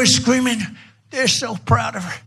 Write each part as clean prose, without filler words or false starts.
were screaming, they're so proud of her.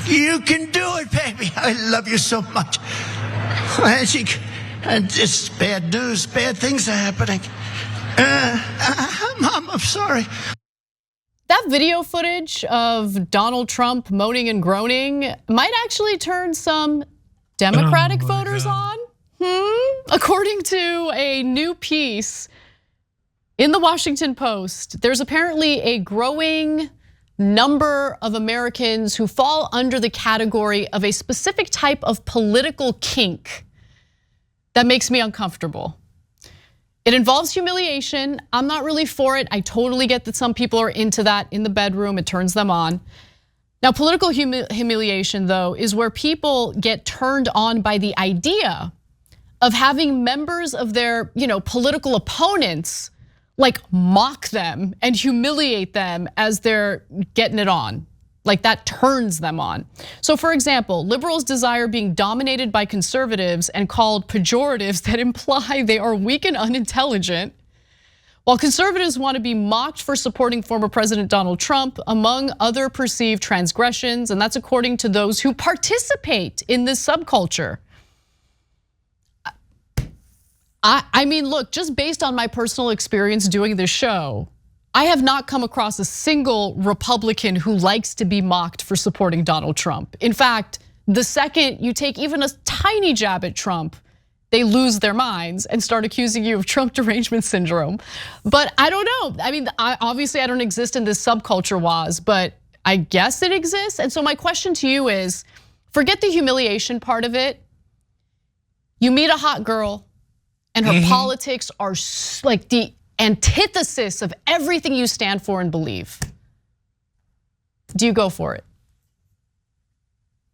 You can do it, baby. I love you so much. And just bad news, bad things are happening. Mom, I'm sorry. That video footage of Donald Trump moaning and groaning might actually turn some Democratic voters on. According to a new piece in the Washington Post, there's apparently a growing number of Americans who fall under the category of a specific type of political kink that makes me uncomfortable. It involves humiliation. I'm not really for it. I totally get that some people are into that in the bedroom. It turns them on. Now, political humiliation, though, is where people get turned on by the idea of having members of their, political opponents like mock them and humiliate them as they're getting it on. Like that turns them on. So for example, liberals desire being dominated by conservatives and called pejoratives that imply they are weak and unintelligent, while conservatives want to be mocked for supporting former President Donald Trump, among other perceived transgressions, and that's according to those who participate in this subculture. I mean, look, just based on my personal experience doing this show, I have not come across a single Republican who likes to be mocked for supporting Donald Trump. In fact, the second you take even a tiny jab at Trump, they lose their minds and start accusing you of Trump derangement syndrome. But I don't know. I mean, obviously I don't exist in this subculture, Woz, but I guess it exists. And so my question to you is, forget the humiliation part of it. You meet a hot girl and her politics are like the antithesis of everything you stand for and believe. Do you go for it?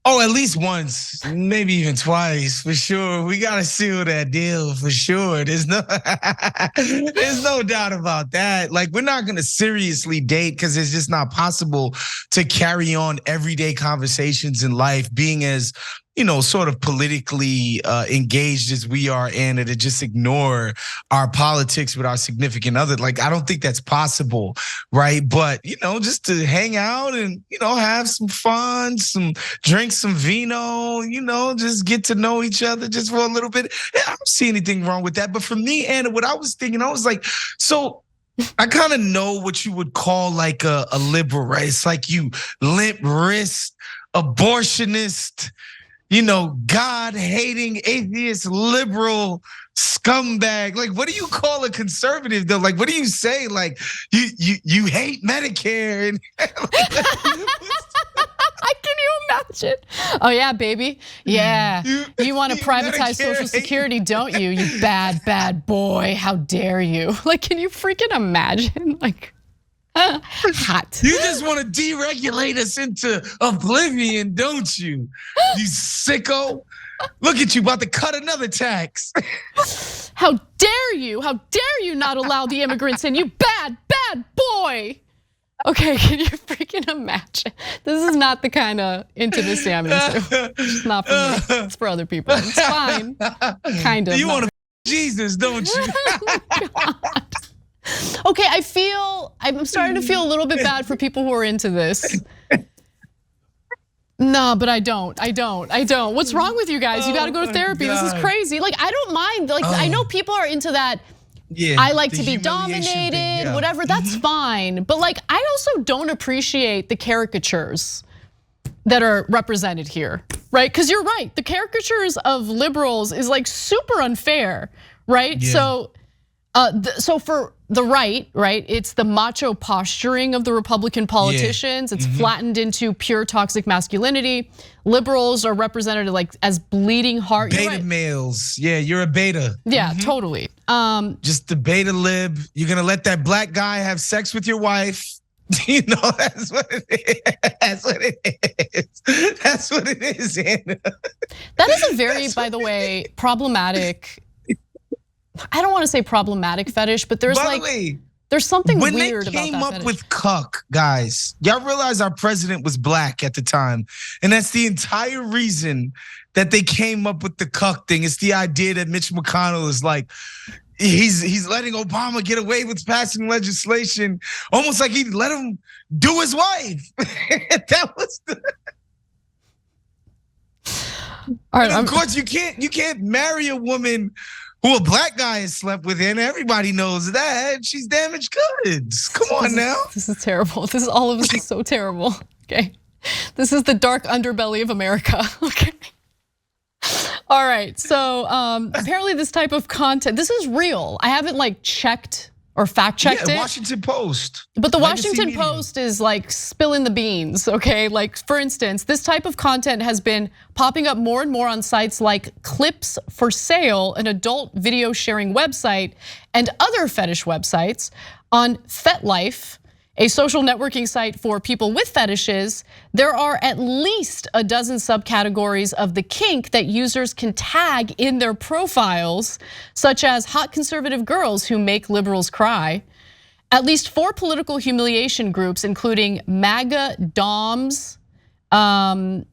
Oh, at least once, maybe even twice, for sure. We gotta seal that deal for sure. There's no doubt about that. Like, we're not gonna seriously date because it's just not possible to carry on everyday conversations in life being as, sort of politically engaged as we are in it, to just ignore our politics with our significant other. Like, I don't think that's possible, right? But, just to hang out and, have some fun, drink some vino, just get to know each other just for a little bit. I don't see anything wrong with that. But for me, Anna, what I was thinking, I was like, so I kind of know what you would call like a liberal, right? It's like you limp wrist, abortionist, God-hating, atheist, liberal scumbag. Like, what do you call a conservative though? Like, what do you say? Like, you hate Medicare and can you imagine? Oh yeah, baby. Yeah, you want to privatize Social Security, don't you? You bad, bad boy. How dare you? Like, can you freaking imagine? Like, hot. You just want to deregulate us into oblivion, don't you? You sicko. Look at you, about to cut another tax. How dare you? How dare you not allow the immigrants in, you bad, bad boy. Okay, can you freaking imagine? This is not the kind of intimacy I'm into. It's not for me, it's for other people. It's fine, kind of. You want to Jesus, don't you? Okay, I'm starting to feel a little bit bad for people who are into this. No, but I don't. What's wrong with you guys? You gotta go to therapy. This is crazy. Like, I don't mind. Like, I know people are into that. Yeah, I like to be dominated, whatever, that's fine. But like, I also don't appreciate the caricatures that are represented here, right? Because you're right, the caricatures of liberals is like super unfair, right? Yeah. So for the right, it's the macho posturing of the Republican politicians. It's flattened into pure toxic masculinity. Liberals are represented like as bleeding heart. Beta males, yeah, you're a beta. Yeah, totally. Just the beta lib. You're gonna let that black guy have sex with your wife. That's what it is. That's what it is. That's what it is, Anna. That is a very, by the way, problematic. I don't want to say problematic fetish, but there's There's something when weird they about came that up fetish. with cuck, guys, y'all realize our president was black at the time, and that's the entire reason that they came up with the cuck thing. It's the idea that Mitch McConnell is like, he's letting Obama get away with passing legislation, almost like he let him do his wife. That was the. All right, And of course, you can't marry a woman who a black guy has slept with, and everybody knows that. She's damaged goods. Come on now. This is terrible. This is all of this is so terrible. Okay. This is the dark underbelly of America. Okay. All right. So apparently this type of content, this is real. I haven't like checked or fact checked it. Washington Post. But the Legacy Washington Media. Post is like spilling the beans, okay? Like for instance, this type of content has been popping up more and more on sites like Clips for Sale, an adult video sharing website, and other fetish websites. On FetLife, a social networking site for people with fetishes, there are at least a dozen subcategories of the kink that users can tag in their profiles, such as hot conservative girls who make liberals cry. At least 4 political humiliation groups, including MAGA Doms, and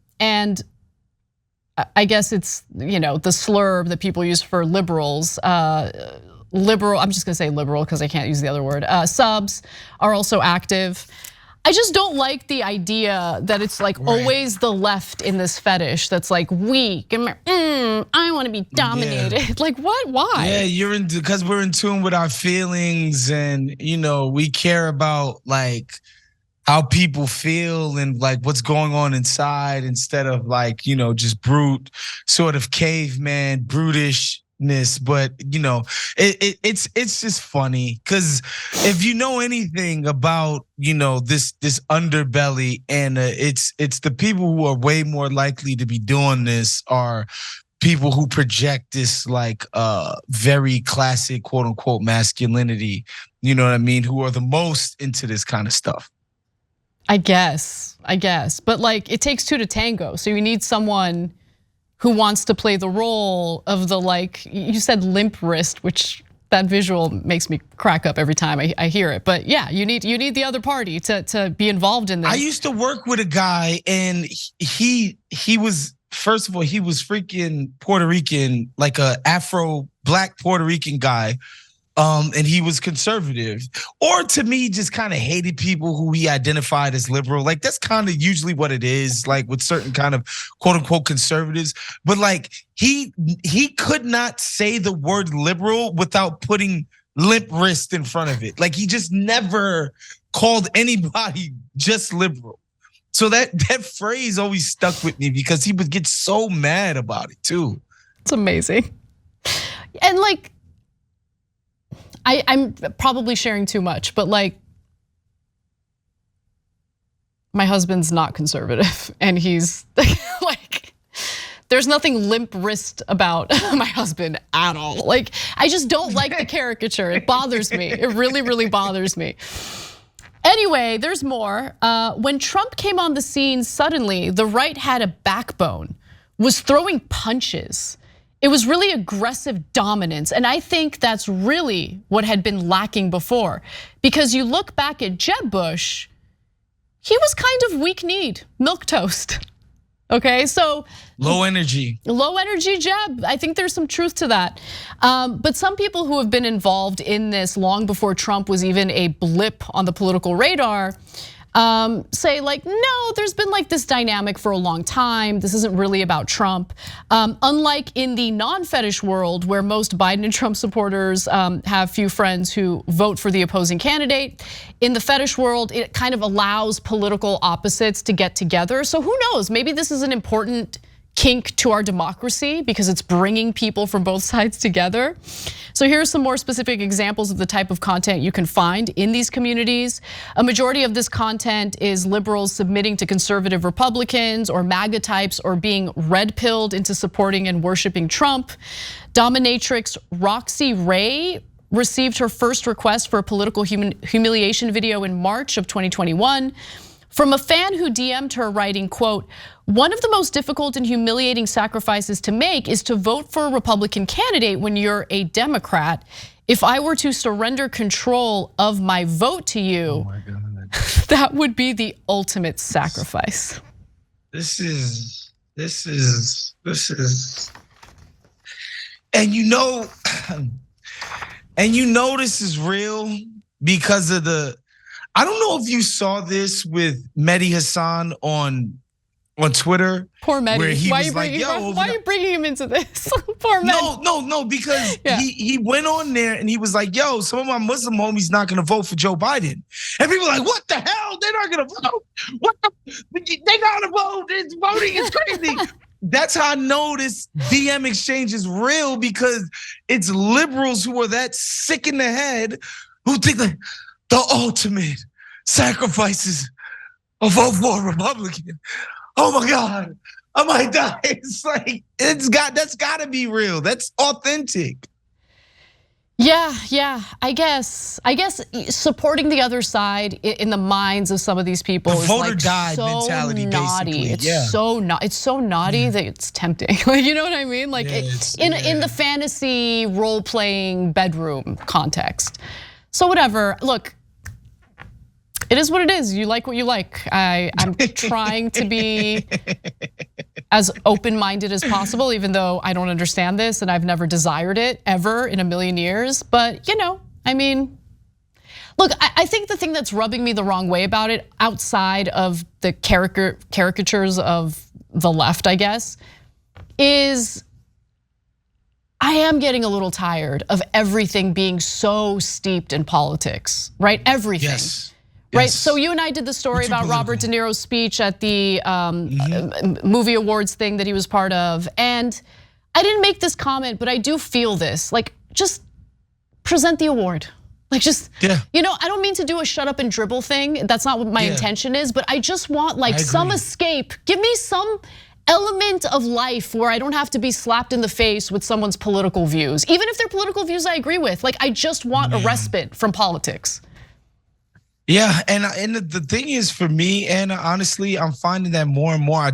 I guess it's, the slur that people use for liberals, liberal, I'm just gonna say liberal because I can't use the other word. Subs are also active. I just don't like the idea that it's like always the left in this fetish that's like weak and I want to be dominated. Yeah. Like what? Why? Yeah, because we're in tune with our feelings, and we care about like how people feel and like what's going on inside, instead of like just brute sort of caveman brutish. But it's just funny because if you know anything about this underbelly, and it's the people who are way more likely to be doing this are people who project this like very classic quote unquote masculinity, you know what I mean, who are the most into this kind of stuff. I guess, but like it takes 2 to tango, so you need someone who wants to play the role of the, like you said, limp wrist, which that visual makes me crack up every time I hear it. But yeah, you need the other party to be involved in this. I used to work with a guy, and he was, first of all, he was freaking Puerto Rican, like a Afro black Puerto Rican guy. And he was conservative, or to me, just kind of hated people who he identified as liberal. Like that's kind of usually what it is, like with certain kind of quote unquote conservatives. But like he could not say the word liberal without putting limp wrist in front of it. Like he just never called anybody just liberal. So that phrase always stuck with me because he would get so mad about it too. It's amazing. And like, I'm probably sharing too much, but like my husband's not conservative, and he's like, there's nothing limp wrist about my husband at all. Like, I just don't like the caricature. It bothers me. It really, really bothers me. Anyway, there's more. When Trump came on the scene, suddenly the right had a backbone, was throwing punches. It was really aggressive dominance, and I think that's really what had been lacking before. Because you look back at Jeb Bush, he was kind of weak-kneed, milquetoast. Okay, so low energy Jeb. I think there's some truth to that. But some people who have been involved in this long before Trump was even a blip on the political radar say like, no, there's been like this dynamic for a long time. This isn't really about Trump. Unlike in the non-fetish world, where most Biden and Trump supporters have few friends who vote for the opposing candidate, in the fetish world, it kind of allows political opposites to get together. So who knows, maybe this is an important kink to our democracy because it's bringing people from both sides together. So here are some more specific examples of the type of content you can find in these communities. A majority of this content is liberals submitting to conservative Republicans or MAGA types, or being red-pilled into supporting and worshiping Trump. Dominatrix Roxy Ray received her first request for a political humiliation video in March of 2021. From a fan who DM'd her writing, quote, "One of the most difficult and humiliating sacrifices to make is to vote for a Republican candidate when you're a Democrat. if I were to surrender control of my vote to you, Oh my God. that would be the ultimate sacrifice. This is, and you know this is real because of I don't know if you saw this with Mehdi Hassan on Twitter. Poor Mehdi. Where he why was are you bringing him into this? Poor Mehdi. No, because he went on there and he was like, yo, some of my Muslim homies not gonna vote for Joe Biden. And people were like, what the hell? They're not gonna vote. They gotta vote. Voting is crazy. That's how I know this DM exchange is real, because it's liberals who are that sick in the head who think like the ultimate sacrifices of vote for a Republican. Oh my God, I might die. It's like, that's gotta be real. That's authentic. Yeah. I guess supporting the other side in the minds of some of these people is like so mentality, naughty. basically. It's so naughty that it's tempting. You know what I mean? Like in the fantasy role playing bedroom context. So whatever. Look, it is what it is. You like what you like. I'm trying to be as open-minded as possible, even though I don't understand this and I've never desired it ever in a million years. But I mean, look, I think the thing that's rubbing me the wrong way about it, outside of the caricatures of the left, I guess, is I am getting a little tired of everything being so steeped in politics, right? Everything. Yes. Right, so you and I did the story about Robert De Niro's speech at the movie awards thing that he was part of. And I didn't make this comment, but I do feel this, like, just present the award. Like I don't mean to do a shut up and dribble thing. That's not what my intention is, but I just want like some escape. Give me some element of life where I don't have to be slapped in the face with someone's political views. Even if they're political views I agree with, like I just want a respite from politics. Yeah, and the thing is, for me, Anna, honestly, I'm finding that more and more I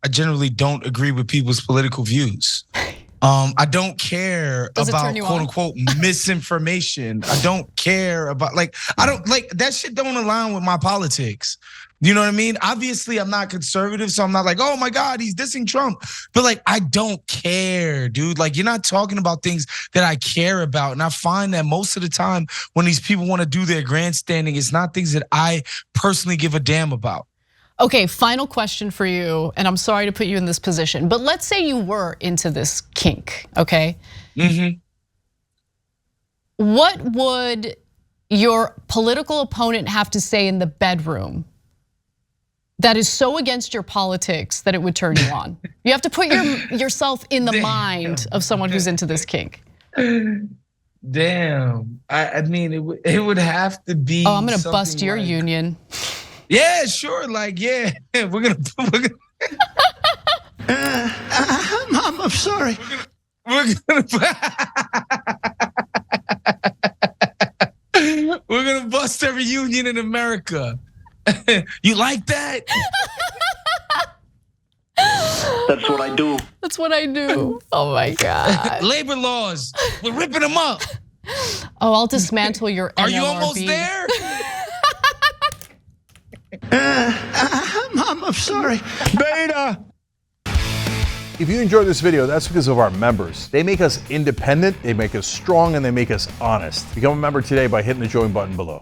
generally don't agree with people's political views. I don't care about quote unquote misinformation. I don't care about I don't like that shit don't align with my politics. You know what I mean? Obviously, I'm not conservative, so I'm not like, oh my God, he's dissing Trump. But I don't care, dude. Like, you're not talking about things that I care about. And I find that most of the time when these people want to do their grandstanding, it's not things that I personally give a damn about. Okay, final question for you, and I'm sorry to put you in this position, but let's say you were into this kink, okay? What would your political opponent have to say in the bedroom that is so against your politics that it would turn you on? You have to put yourself in the mind of someone who's into this kink. Damn, I mean, it would have to be. Oh, I'm gonna bust your union. Yeah, sure, we're gonna. I'm sorry. We're gonna bust every union in America. You like that? That's what I do. That's what I do. Oh my God. Labor laws, we're ripping them up. Oh, I'll dismantle your NLRB. Are you almost there? I'm sorry. Beta! If you enjoyed this video, that's because of our members. They make us independent, they make us strong, and they make us honest. Become a member today by hitting the join button below.